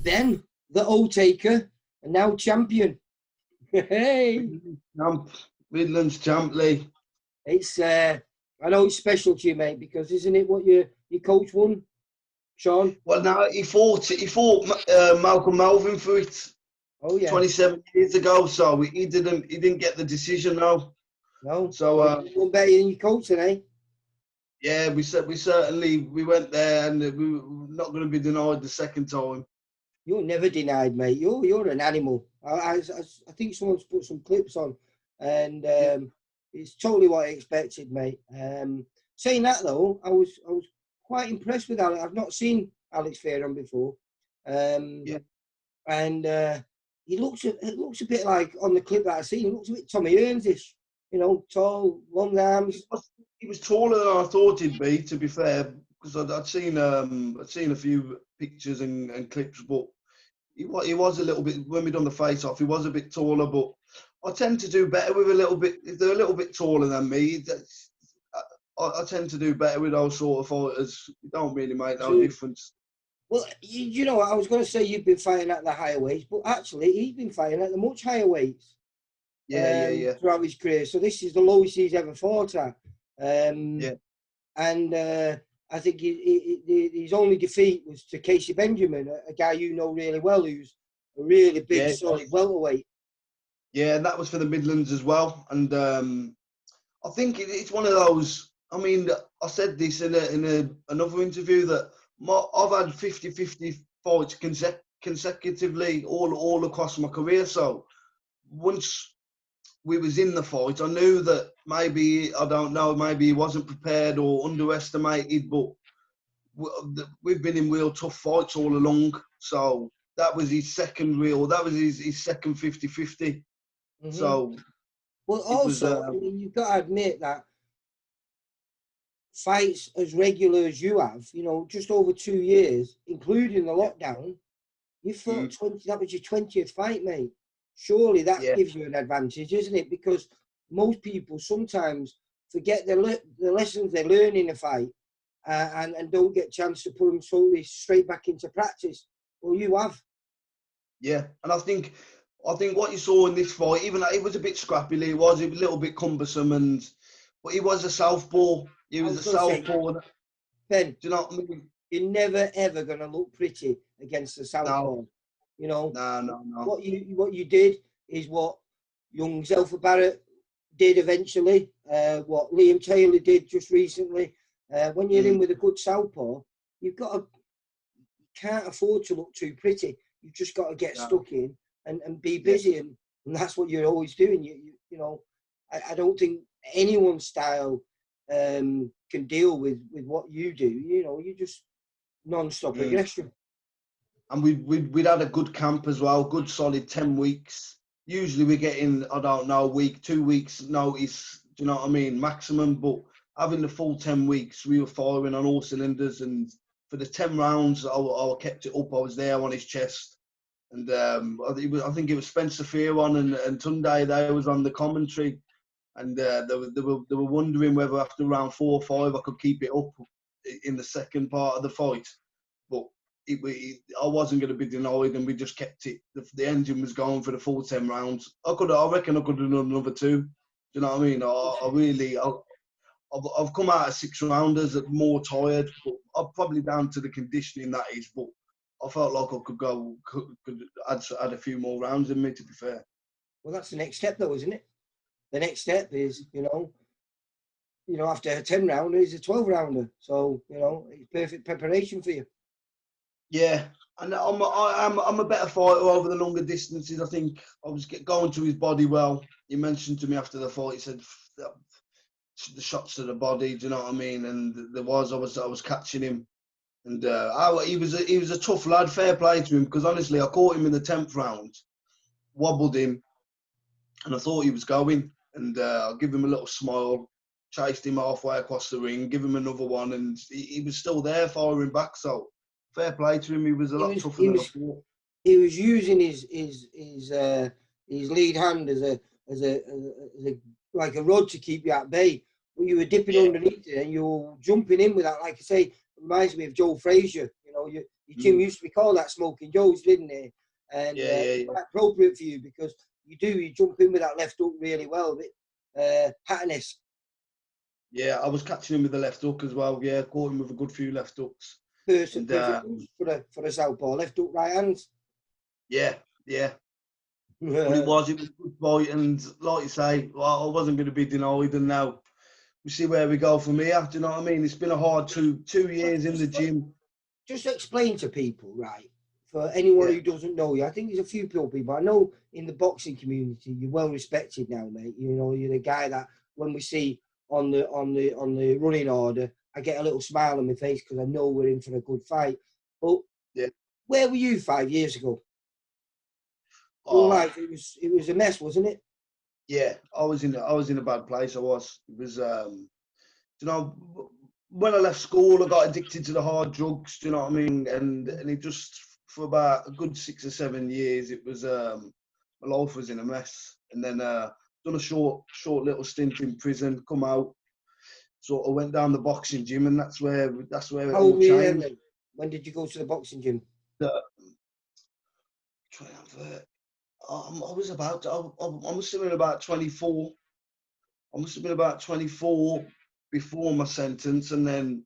then the O-taker, and now champion. Hey, Midlands champ, Lee. it's I know it's special to you, mate, because isn't it what your coach won, Sean? Well, now he fought Malcolm Melvin for it Oh yeah. 27 years ago, so he didn't get the decision now. No. So one better than your coach today. yeah, we certainly went there, and we were not going to be denied the second time. You're never denied, mate. You're an animal. I think someone's put some clips on, and it's totally what I expected, mate. Saying that though, I was quite impressed with Alex. I've not seen Alex Fairham before, and it looks a bit like on the clip that I seen. He looks a bit Tommy Hearns-ish, you know, tall, long arms. He was taller than I thought he'd be, to be fair, because I'd seen a few pictures and clips, but he was a little bit, when we done the face off, he was a bit taller, but I tend to do better with a little bit, if they're a little bit taller than me, I tend to do better with those sort of fighters. It don't really make no difference. Well, you know, I was going to say you've been fighting at the higher weights, but actually he's been fighting at the much higher weights. Yeah. Throughout his career. So this is the lowest he's ever fought at. And I think his only defeat was to Casey Benjamin, a guy you know really well, who's a really big, solid welterweight. Yeah, and that was for the Midlands as well. And I think it's one of those. I mean, I said this in another interview that I've had 50-50 fights consecutively all across my career. So once we was in the fight, I knew that maybe, I don't know, maybe he wasn't prepared or underestimated, but we've been in real tough fights all along. So that was his second 50-50. Mm-hmm. So, well, also, I mean, you've got to admit that fights as regular as you have, you know, just over 2 years, including the lockdown, you fought 20. That was your 20th fight, mate. Surely that gives you an advantage, isn't it? Because most people sometimes forget the lessons they learn in a fight and don't get a chance to put them totally straight back into practice. Well, you have. Yeah, and I think what you saw in this fight, even though it was a bit scrappy, it was a little bit cumbersome, but he was a southpaw. He was a southpaw. Ben, do you know what I mean? You're never ever going to look pretty against the southpaw. No. You know, no. What you did is what young Zelfa Barrett did eventually. What Liam Taylor did just recently. When you're in with a good southpaw, you can't afford to look too pretty. You've just got to get stuck in and be busy, and that's what you're always doing. You know, I don't think anyone's style can deal with what you do. You know, you just non-stop aggression. And we'd had a good camp as well, good solid 10 weeks. Usually we're getting, I don't know, a week, 2 weeks notice, do you know what I mean, maximum. But having the full 10 weeks, we were firing on all cylinders. And for the 10 rounds, I kept it up. I was there on his chest. And I think it was Spencer Fearon and Tunde, they was on the commentary. And they were wondering whether after round 4 or 5 I could keep it up in the second part of the fight. But I wasn't going to be denied, and we just kept it. The engine was going for the full 10 rounds. I reckon I could have done another 2. Do you know what I mean? I've come out of 6 rounders more tired, but I'm probably down to the conditioning that is. But I felt like I could add a few more rounds in me, to be fair. Well, that's the next step, though, isn't it? The next step is, you know, after a 10 rounder is a 12 rounder. So, you know, it's perfect preparation for you. Yeah, and I'm a better fighter over the longer distances. I think I was going to his body well. He mentioned to me after the fight, he said the shots to the body. Do you know what I mean? And I was catching him, and he was a tough lad. Fair play to him, because honestly, I caught him in the 10th round, wobbled him, and I thought he was going, and I give him a little smile, chased him halfway across the ring, give him another one, and he was still there firing back. So. Fair play to him. He was a lot tougher than I thought. He was using his lead hand as a like a rod to keep you at bay. But you were dipping underneath it, and you were jumping in with that. Like I say, it reminds me of Joe Frazier. You know, your gym used to be called that Smoking Joe's, didn't it? And Yeah. quite appropriate for you because you jump in with that left hook really well, pattern-esque. Yeah, I was catching him with the left hook as well. Yeah, caught him with a good few left hooks. Perfect for a southpaw, left hook, right hands. Yeah. But it was a good fight, and like you say, well, I wasn't going to be denied, and now we see where we go from here. Do you know what I mean? It's been a hard two years in the gym. Just explain to people, right? For anyone who doesn't know you, I think there's a few people. I know in the boxing community, you're well respected now, mate. You know, you're the guy that when we see on the running order, I get a little smile on my face because I know we're in for a good fight. But where were you 5 years ago? Your life, it was a mess, wasn't it? Yeah, I was in a bad place. It was, you know, when I left school, I got addicted to the hard drugs. Do you know what I mean? And it just for about a good 6 or 7 years, it was my life was in a mess. And then done a short little stint in prison. Come out, sort of went down the boxing gym, and that's where it all changed. When did you go to the boxing gym? I must have been about 24. I must have been about 24 before my sentence, and then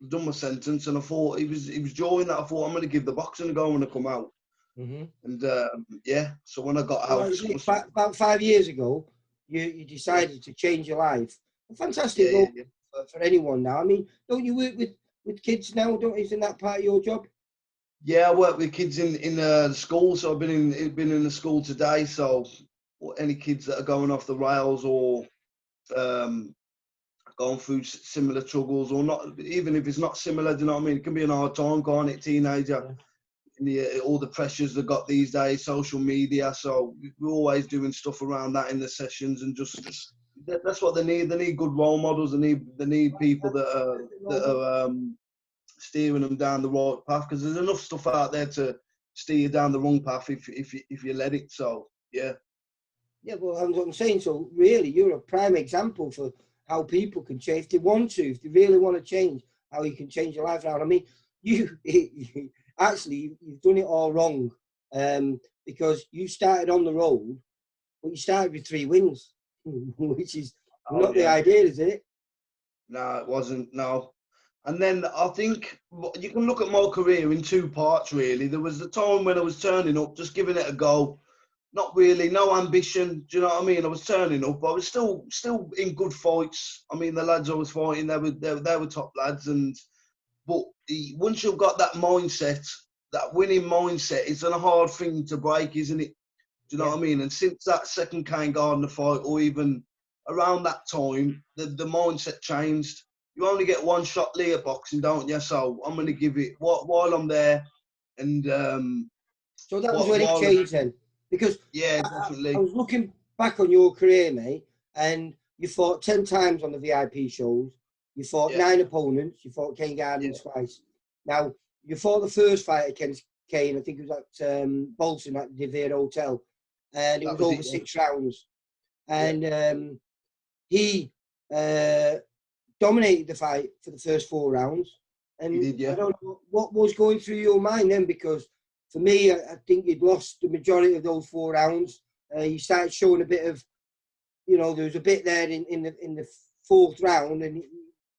done my sentence. And I thought it was during that I thought I'm going to give the boxing a go when I come out. Mm-hmm. And so when I got out, about 5 years ago, you decided to change your life. A fantastic goal for anyone now. I mean, don't you work with kids now? Isn't that part of your job? Yeah, I work with kids in the school. So I've been in the school today. So any kids that are going off the rails or going through similar struggles, or not, even if it's not similar, do you know what I mean? It can be an hard time, can't it, teenager? All the pressures they've got these days, social media. So we're always doing stuff around that in the sessions, and just that's what they need. They need good role models. They need people that are steering them down the right path, because there's enough stuff out there to steer you down the wrong path if you let it. So yeah. Yeah, well, that's what I'm saying. So really, you're a prime example for how people can change if they want to, if they really want to change, how you can change your life around. I mean, you've done it all wrong, because you started on the road, but you started with 3 wins, which is not the ideal, is it? No, it wasn't. No. And then I think you can look at my career in 2 parts, really. There was the time when I was turning up, just giving it a go. Not really, no ambition. Do you know what I mean? I was turning up, but I was still in good fights. I mean, the lads I was fighting, they were top lads. But once you've got that mindset, that winning mindset, it's a hard thing to break, isn't it? Do you know what I mean? And since that second Kane Gardner fight, or even around that time, the mindset changed. You only get one shot Leah boxing, don't you? So I'm going to give it while I'm there. And so that was when it changed then. Because definitely. I was looking back on your career, mate, and you fought 10 times on the VIP shows. You fought 9 opponents. You fought Kane Gardner twice. Now, you fought the first fight against Kane, I think it was at Bolton at the De Vere Hotel, and it was over 6 rounds. And he dominated the fight for the first 4 rounds. And he did, I don't know what was going through your mind then, because for me, I think you'd lost the majority of those 4 rounds. You started showing a bit of, there was a bit there in the 4th round. And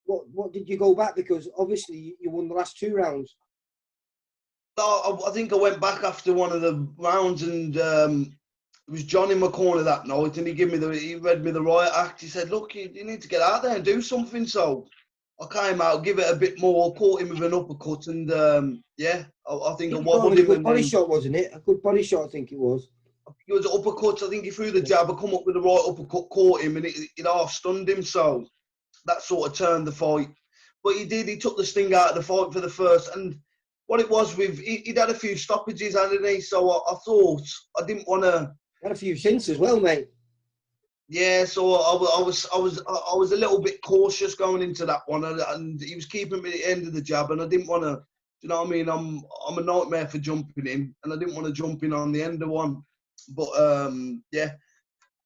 what did you go back? Because obviously you won the last 2 rounds. No, I think I went back after one of the rounds, and it was John in my corner that night, and he read me the riot act. He said, "Look, you need to get out there and do something." So I came out, give it a bit more, caught him with an uppercut, and I think I wobbled him. A good body shot, wasn't it? A good body shot, I think it was. It was an uppercut. I think he threw the jab. I come up with the right uppercut, caught him, and it half stunned him. So that sort of turned the fight. But he did. He took the sting out of the fight for the first. And what it was he'd had a few stoppages, hadn't he? So I thought I didn't want to. Had a few since as well, mate. Yeah, so I was a little bit cautious going into that one, and he was keeping me at the end of the jab, and I didn't want to. You know what I mean? I'm a nightmare for jumping in, and I didn't want to jump in on the end of one. But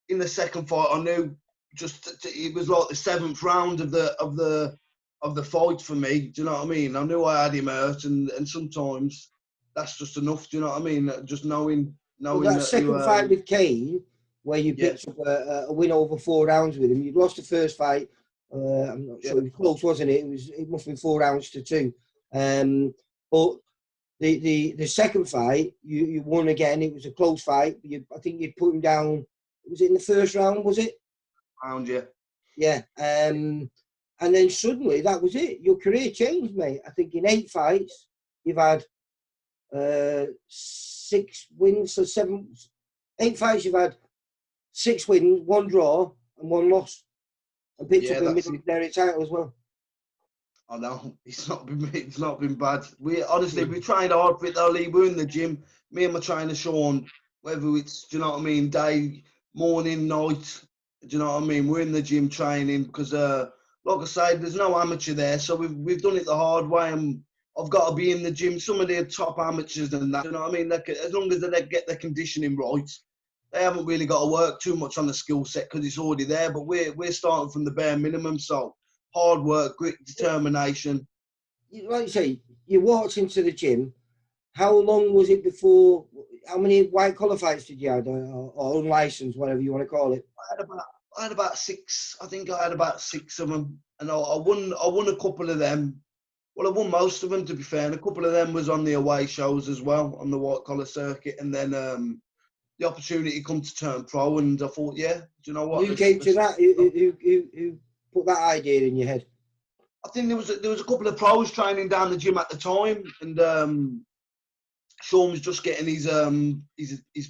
in the second fight, I knew it was like the 7th round of the of the fight for me. Do you know what I mean? I knew I had him hurt, and sometimes that's just enough. Do you know what I mean? Just knowing Well, that that you second fight with Kane, where you yeah, picked up a win over 4 rounds with him, you'd lost the first fight. I'm not sure, it was close, wasn't it? It must have been 4 rounds to 2. But the second fight, you won again. It was a close fight. I think you put him down. Was it in the first round? Was it? round, yeah. Yeah. And then suddenly that was it. Your career changed, mate. I think in 8 fights you've had 6 wins, so 7, 8 fights you've had 6 wins, 1 draw and 1 loss, and picked up a Midland title as well. I know it's not been bad. We honestly we tried hard for it though, Lee. We're in the gym. Me and my trainer Sean, whether it's, do you know what I mean, day, morning, night. Do you know what I mean? We're in the gym training because, like I said, there's no amateur there, so we've done it the hard way, and I've got to be in the gym. Some of the top amateurs and that, you know what I mean? As long as they get their conditioning right, they haven't really got to work too much on the skill set because it's already there. But we're starting from the bare minimum, so hard work, grit, determination. Like you say, you walked into the gym. How long was it before? How many white collar fights did you have, or unlicensed, whatever you want to call it? I had about 6. I think I had about 6 of them, and I won a couple of them. Well, I won most of them, to be fair, and a couple of them was on the away shows as well, on the white collar circuit. And then the opportunity come to turn pro, and I thought, yeah, do you know what? Who came to that? Who put that idea in your head? I think there was a couple of pros training down the gym at the time, and Sean was just getting his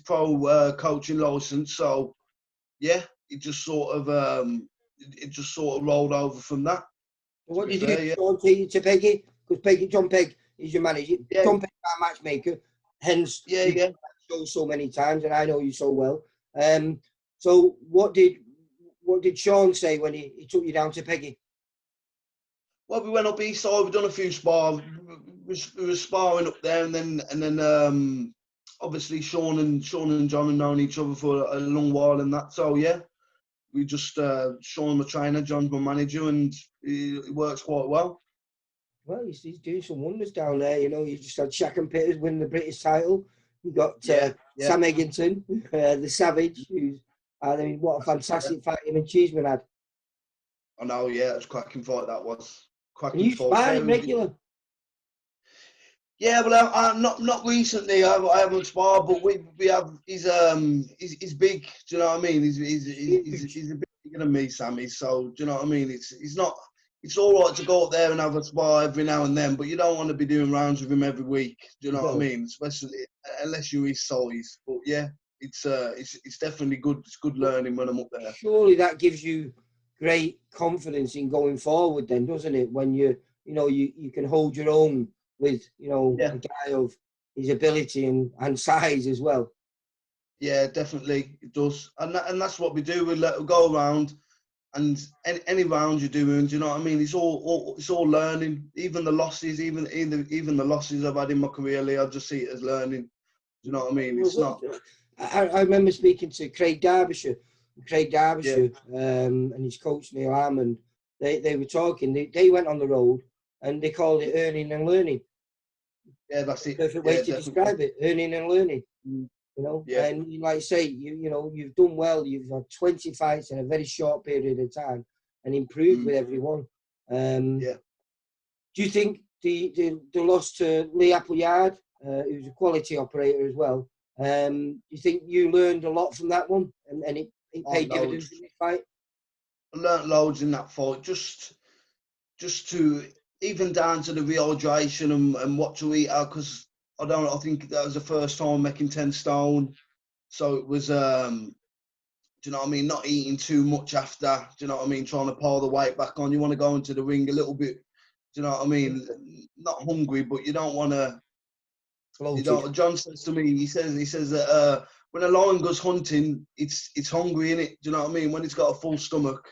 pro coaching license. So yeah, it just sort of rolled over from that. What did you do? Sean take you to Peggy? Because John Pegg is your manager. Yeah. John Pegg is our matchmaker. Hence, you've done that show so many times, and I know you so well. So what did Sean say when he took you down to Peggy? Well, we went up east side. We've done a few spars. We were sparring up there, and then obviously Sean and John have known each other for a long while, and that. So yeah, we just Sean my trainer, John's my manager, and it works quite well. Well, he's doing some wonders down there. You know, you just had Shaq and Peters win the British title. You got Sam Eggington, the Savage, what a fantastic fight him and Cheeseman had. I know, yeah, it was a cracking fight. That was cracking. And you sparring regular? Yeah, well, I not recently. I haven't sparred, but we have. He's big. Do you know what I mean? He's a bit bigger than me, Sammy. So do you know what I mean? It's all right to go up there and have a spar every now and then, but you don't want to be doing rounds with him every week. Do you know what I mean? Especially unless you're his size. But yeah, it's definitely good. It's good learning when I'm up there. Surely that gives you great confidence in going forward, then, doesn't it? When you can hold your own with a guy of his ability and size as well. Yeah, definitely it does, and that's what we do. We go around, and any round you're doing, do you know what I mean? It's all learning. Even the losses, even the losses I've had in my career, Lee, I just see it as learning. Do you know what I mean? It's not. I remember speaking to Craig Derbyshire, and his coach Neil Hammond. They were talking. They went on the road and they called it earning and learning. Yeah, that's it. Perfect way to describe it, earning and learning. And like I say, you've done well. You've had 20 fights in a very short period of time and improved with everyone. Do you think the loss to Lee Appleyard, who's a quality operator as well, do you think you learned a lot from that one and it paid dividends in this fight? I learned loads in that fight, just to even down to the rehydration and what to eat out, because I think that was the first time making 10 stone. So it was, do you know what I mean? Not eating too much after, do you know what I mean? Trying to pile the weight back on. You want to go into the ring a little bit, do you know what I mean? Not hungry, but you don't want to. John says to me, he says that when a lion goes hunting, it's hungry, innit? Do you know what I mean? When it's got a full stomach,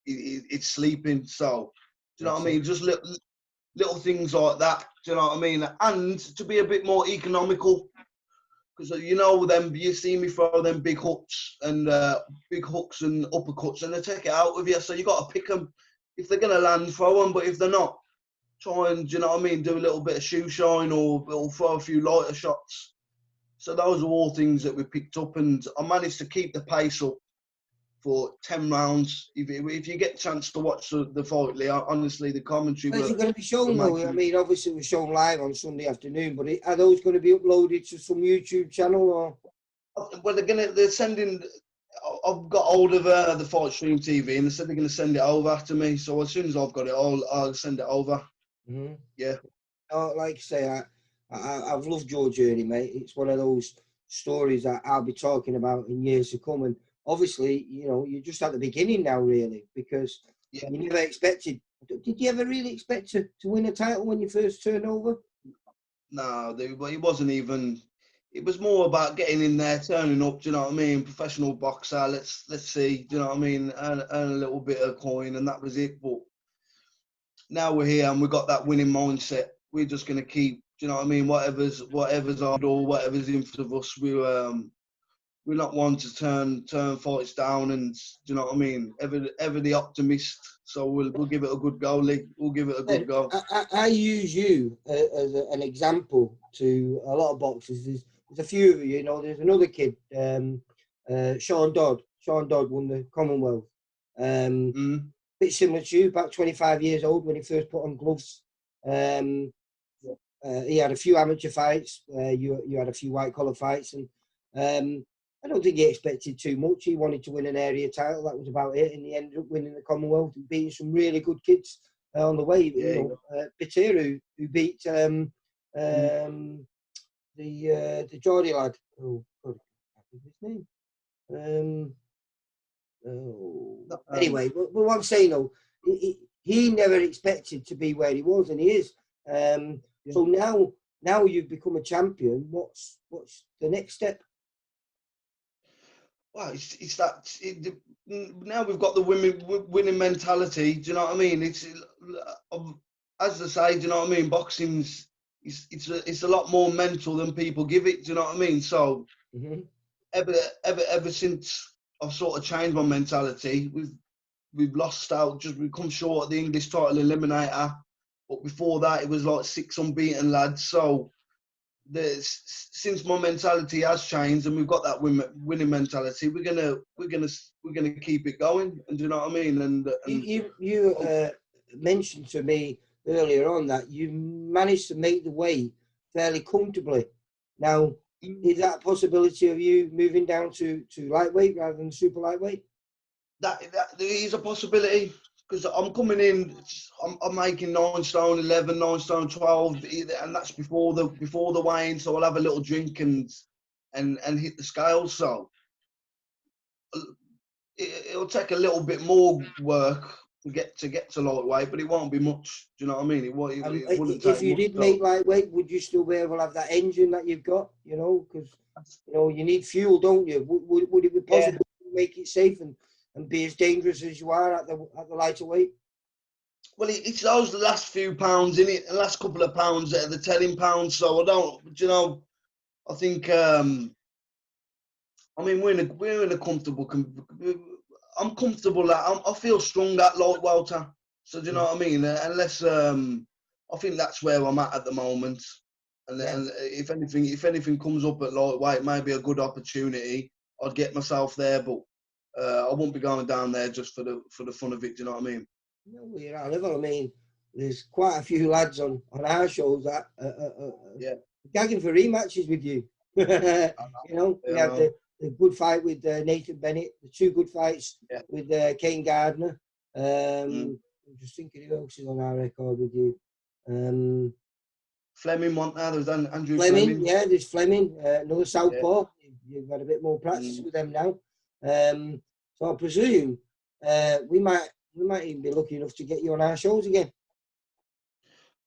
it's sleeping. So, do you know what I mean? Just little things like that. Do you know what I mean? And to be a bit more economical, because you see me throw them big hooks and uppercuts, and they take it out with you. So you got to pick them. if they're gonna land, throw them. But if they're not, try and, do you know what I mean, do a little bit of shoe shine or throw a few lighter shots. So those are all things that we picked up, and I managed to keep the pace up for 10 rounds. If you get a chance to watch the fight, Lee, honestly, the commentary Is it going to be shown though? I mean, obviously it was shown live on Sunday afternoon, but are those going to be uploaded to some YouTube channel or? Well, they're sending. I've got hold of the Fight Stream TV, and they said they're going to send it over to me. So as soon as I've got it, I'll send it over. Mm-hmm. Yeah. Oh, like I say, I've loved your journey, mate. It's one of those stories that I'll be talking about in years to come. And obviously, you know, you're just at the beginning now, really, because you never expected. Did you ever really expect to win a title when you first turned over? No, it wasn't even. It was more about getting in there, turning up. Do you know what I mean? Professional boxer. Let's see. Do you know what I mean? Earn a little bit of coin, and that was it. But now we're here, and we've got that winning mindset. We're just going to keep. Do you know what I mean? Whatever's on door, whatever's in front of us, we're not one to turn fights down, and do you know what I mean? Ever the optimist. So we'll give it a good go, Lee. We'll give it a good go. I use you as an example to a lot of boxers. There's a few of you, you know. There's another kid, Sean Dodd. Sean Dodd won the Commonwealth. Bit similar to you, about 25 years old when he first put on gloves. He had a few amateur fights. You had a few white collar fights, and I don't think he expected too much. He wanted to win an area title. That was about it, and he ended up winning the Commonwealth and beating some really good kids on the way. Yeah, you know, Peter, who beat the Geordie lad. Oh, God, I can't think of his name. Anyway, but what I'm saying though, he never expected to be where he was, and he is. So now you've become a champion. What's the next step? Well, now we've got the winning mentality. Do you know what I mean? It's as I say. Do you know what I mean? Boxing's it's a lot more mental than people give it. Do you know what I mean? So ever since I've sort of changed my mentality, we've lost out. We've come short at the English title eliminator, but before that it was like 6 unbeaten lads. So since my mentality has changed and we've got that winning mentality, we're gonna keep it going. And do you know what I mean? And you mentioned to me earlier on that you managed to make the weight fairly comfortably. Now, is that a possibility of you moving down to lightweight rather than super lightweight? That is a possibility, because I'm coming in. I'm making 9 stone 11, 9 stone 12, and that's before the weigh-in. So I'll have a little drink and hit the scale. So it'll take a little bit more work to get to lightweight, but it won't be much. Do you know what I mean? It wouldn't take if you much, did make lightweight, would you still be able to have that engine that you've got? You know, because you know you need fuel, don't you? Would it be possible to make it safe and be as dangerous as you are at the lighter weight? Well, it's those the last few pounds in it, the last couple of pounds that are the telling pounds. So I don't, you know, I think I mean we're in a comfortable. I'm comfortable at. I feel strong at light welter. So do you know what I mean? Unless I think that's where I'm at the moment. And if anything comes up at lightweight, maybe a good opportunity, I'd get myself there. But I won't be going down there just for the fun of it. Do you know what I mean? No, we're at a level. I mean, there's quite a few lads on our shows that gagging for rematches with you. You know, we have the good fight with Nathan Bennett, the 2 good fights with Kane Gardner. I'm just thinking who else is on our record with you. Fleming, there was Andrew Fleming. Yeah, there's Fleming, another southpaw. You've got a bit more practice with them now. So I presume we might even be lucky enough to get you on our shows again.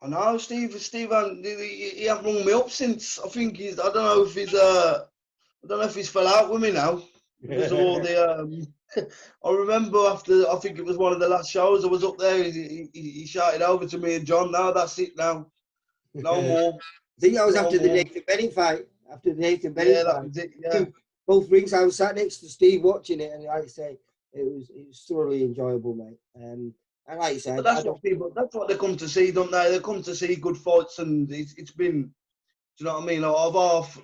I know, Steve, he hasn't rung me up since. I think I don't know if he's fell out with me now because of all the. I remember after, I think it was one of the last shows I was up there. He shouted over to me and John. "No, that's it now. No more." I think that was after the Nathan Bennett fight. After the Nathan Bennett fight. That was it. Yeah. Both rings. I was sat next to Steve watching it, and like I say, it was thoroughly enjoyable, mate. And like you said, But that's what they come to see, don't they? They come to see good fights, and it's been, do you know what I mean? I've half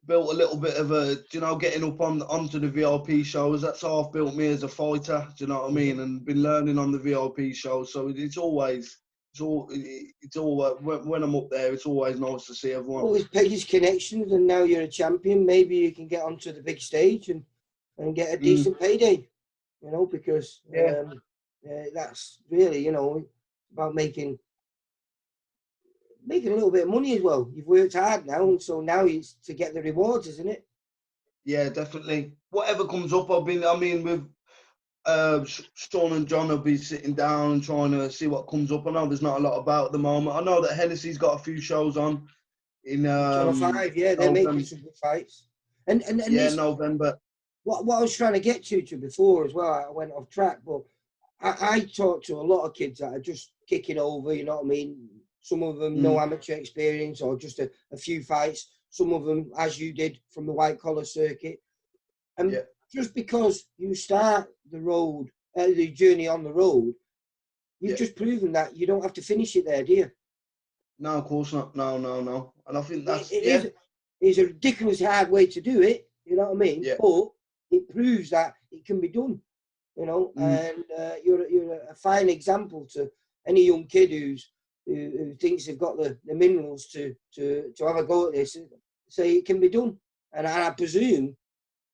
built a little bit of a, getting up onto the VIP shows. That's half built me as a fighter, do you know what I mean? And been learning on the VIP shows. So it's always when I'm up there, it's always nice to see everyone. Always Peggy's connections, and now you're a champion. Maybe you can get onto the big stage and get a decent payday, because that's really, about making a little bit of money as well. You've worked hard now, and so now it's to get the rewards, isn't it? Yeah, definitely. Whatever comes up, with Sean and John will be sitting down and trying to see what comes up. I know there's not a lot about at the moment. I know that Hennessy's got a few shows on in Channel 5, yeah, they're making some good fights. And yeah, November. What I was trying to get to before as well, I went off track, but I talk to a lot of kids that are just kicking over, you know what I mean? Some of them no amateur experience or just a few fights. Some of them, as you did, from the white collar circuit. And just because you start the journey on the road, you've just proven that you don't have to finish it there, do you? No, of course not. No. And I think that's it's a ridiculous hard way to do it, you know what I mean? Yeah. But it proves that it can be done, and you're a fine example to any young kid who thinks they've got the minerals to have a go at this. Say it can be done, and I presume,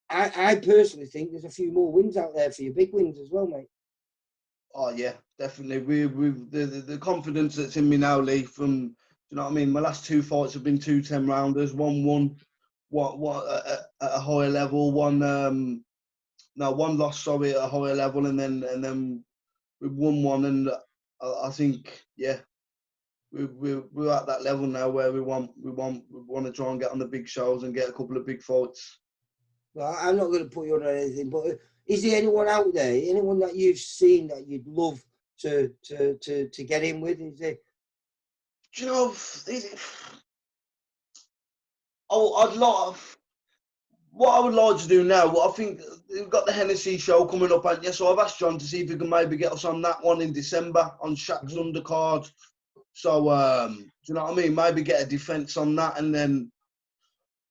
I personally think there's a few more wins out there for you, big wins as well, mate. Oh yeah, definitely. We've the confidence that's in me now, Lee. From, do you know what I mean? My last 2 fights have been 2 10-rounders. One at a higher level. One loss, sorry, at a higher level, and then we won one. And I think we're at that level now where we want to try and get on the big shows and get a couple of big fights. Well, I'm not going to put you on anything, but is there anyone out there, anyone that you've seen that you'd love to get in with? Is there? Do you know? I'd love. What I would like to do now, I think we've got the Hennessy show coming up, and so I've asked John to see if he can maybe get us on that one in December on Shaq's undercard. So, do you know what I mean? Maybe get a defence on that, and then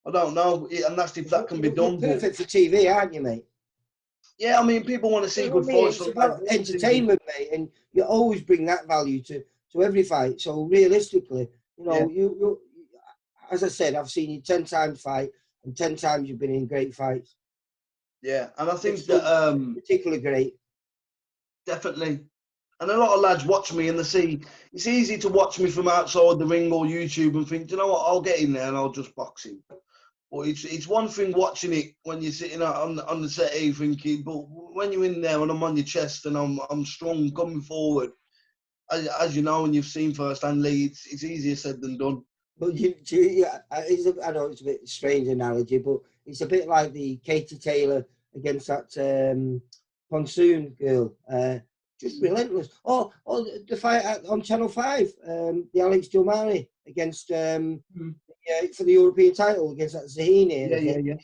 I don't know, and that's if that can be done. You're perfect for TV, aren't you, mate? Yeah, I mean, people want to see good fights. It's about entertainment, mate, and you always bring that value to every fight. So realistically, you as I said, I've seen you 10 times fight, and 10 times you've been in great fights. Yeah, and I think that particularly great. Definitely. And a lot of lads watch me and they see it's easy to watch me from outside the ring or YouTube and think, do you know what, I'll get in there and I'll just box him. But it's one thing watching it when you're sitting on the settee thinking, but when you're in there and I'm on your chest and I'm strong coming forward, as you know and you've seen firsthand, Lee, it's easier said than done. But I know it's a bit strange analogy, but it's a bit like the Katie Taylor against that Ponsoon girl. Just relentless. Oh, the fight on Channel 5, the Alex Dilmani against for the European title against that Zahini. Yeah.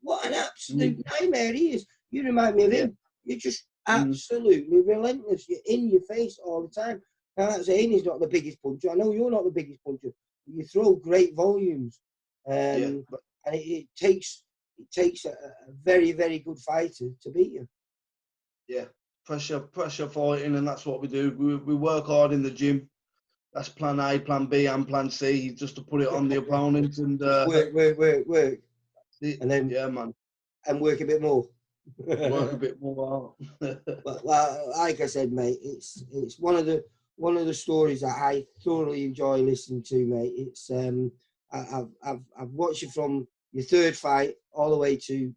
What an absolute nightmare he is. You remind me of him. You're just absolutely relentless. You're in your face all the time. Now, that Zahini's not the biggest puncher. I know you're not the biggest puncher. You throw great volumes. And it takes a very, very good fighter to beat you. Yeah. Pressure fighting, and that's what we do. We work hard in the gym. That's plan A, plan B, and plan C, just to put it on the opponent and work. And then man. And work a bit more. Work a bit more. But like I said, mate, it's one of the stories that I thoroughly enjoy listening to, mate. It's I've watched you from your third fight all the way to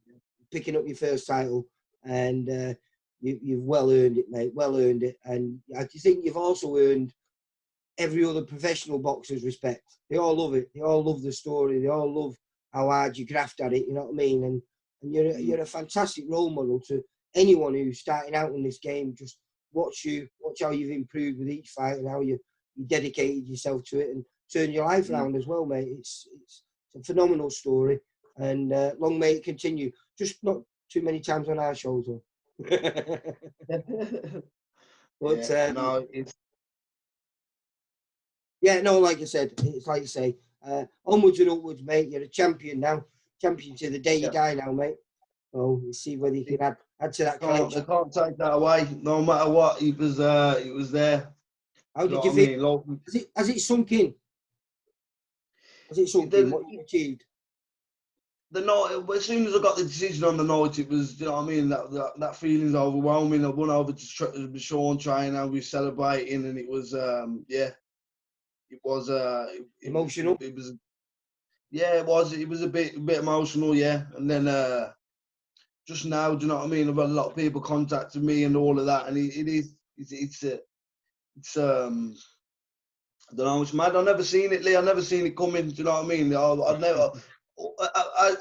picking up your first title, and you've well earned it, mate. Well earned it, and I think you've also earned every other professional boxer's respect. They all love it. They all love the story. They all love how hard you graft at it. You know what I mean? And you're a fantastic role model to anyone who's starting out in this game. Just watch how you've improved with each fight and how you dedicated yourself to it and turn your life around as well, mate. It's a phenomenal story, and long may it continue. Just not too many times on our shows, though. But Yeah, no, it's yeah, no, like I said, it's like you say, onwards and upwards, mate. You're a champion now, champion to the day you yeah. die now, mate. So you see whether you can add to that They collection. can't take that away. No matter what, it was there. How You know did you what I feel? mean? Like, Has it sunk in? Has it sunk in the, what you achieved? the night, as soon as I got the decision on the night, it was, you know what I mean, that feeling's overwhelming. I went over to Sean trying and we were celebrating, and it was yeah, it was Emotional. it was yeah, it was a bit emotional, yeah. And then just now, do you know what I mean? I've had a lot of people contacting me and all of that, and it's I don't know, it's mad. I've never seen it, Lee. I've never seen it coming. Do you know what I mean? I've never,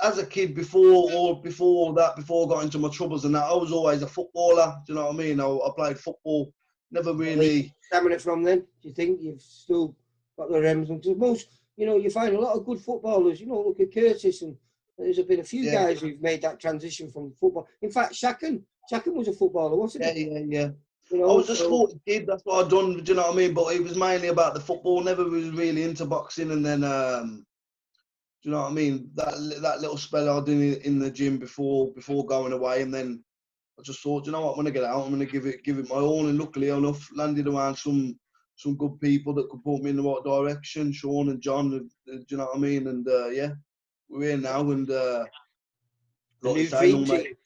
as a kid before I got into my troubles and that, I was always a footballer. Do you know what I mean? I played football. Never really. Stamina from then? Do you think you've still got the rems? Because most, you find a lot of good footballers. Look at Curtis, and there's been a few guys who've made that transition from football. In fact, Shacken was a footballer, wasn't he? Yeah. I was a sporty kid. That's what I'd done. Do you know what I mean? But it was mainly about the football. Never was really into boxing. And then, do you know what I mean? That little spell I did in the gym before going away, and then I just thought, you know what? I'm gonna get out. I'm gonna give it my all. And luckily enough, landed around some good people that could put me in the right direction. Sean and John. Do you know what I mean? And yeah, we're here now. And The like new you say, dream team.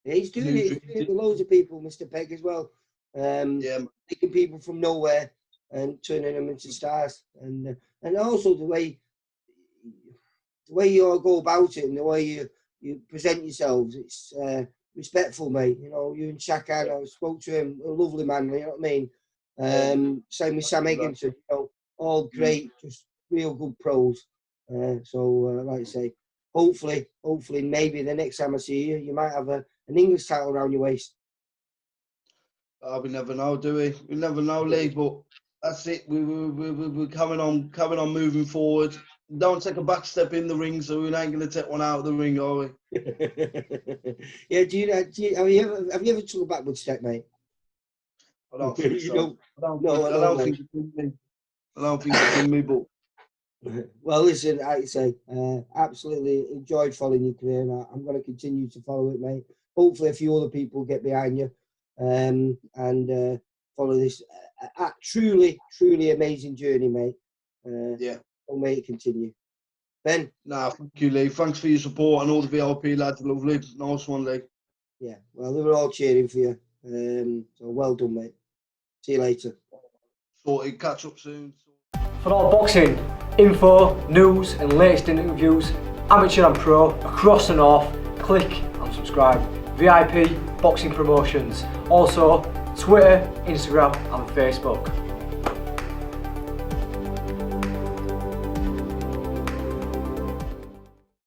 Yeah, he's doing it. He's doing it with loads of people, Mr. Pegg, as well. Yeah, Taking people from nowhere and turning them into stars, and also the way you all go about it and the way you present yourselves, it's respectful, mate. You and Shaka, I spoke to him, a lovely man. You know what I mean? Same with Sam Higginson. All great, just real good pros. Like I say, hopefully, maybe the next time I see you, you might have an English title around your waist. We never know, do we? We never know, Lee. But that's it. We're coming on, moving forward. Don't take a back step in the ring, so we ain't going to take one out of the ring, are we? Yeah. Have you ever took a backward step, mate? I don't think so. I don't think it's in me. I don't think it's in me, but. Well, listen, like I say, absolutely enjoyed following your career, and I'm going to continue to follow it, mate. Hopefully, a few other people get behind you and follow this truly amazing journey, mate. Yeah. I'll make it continue. Ben? Nah, thank you, Lee. Thanks for your support, and all the VIP lads. Lovely. Nice one, Lee. Yeah, well, they were all cheering for you. So well done, mate. See you later. Sorted. Catch up soon. For all boxing info, news and latest interviews, amateur and pro, across the north, click and subscribe. VIP Boxing Promotions. Also Twitter, Instagram and Facebook.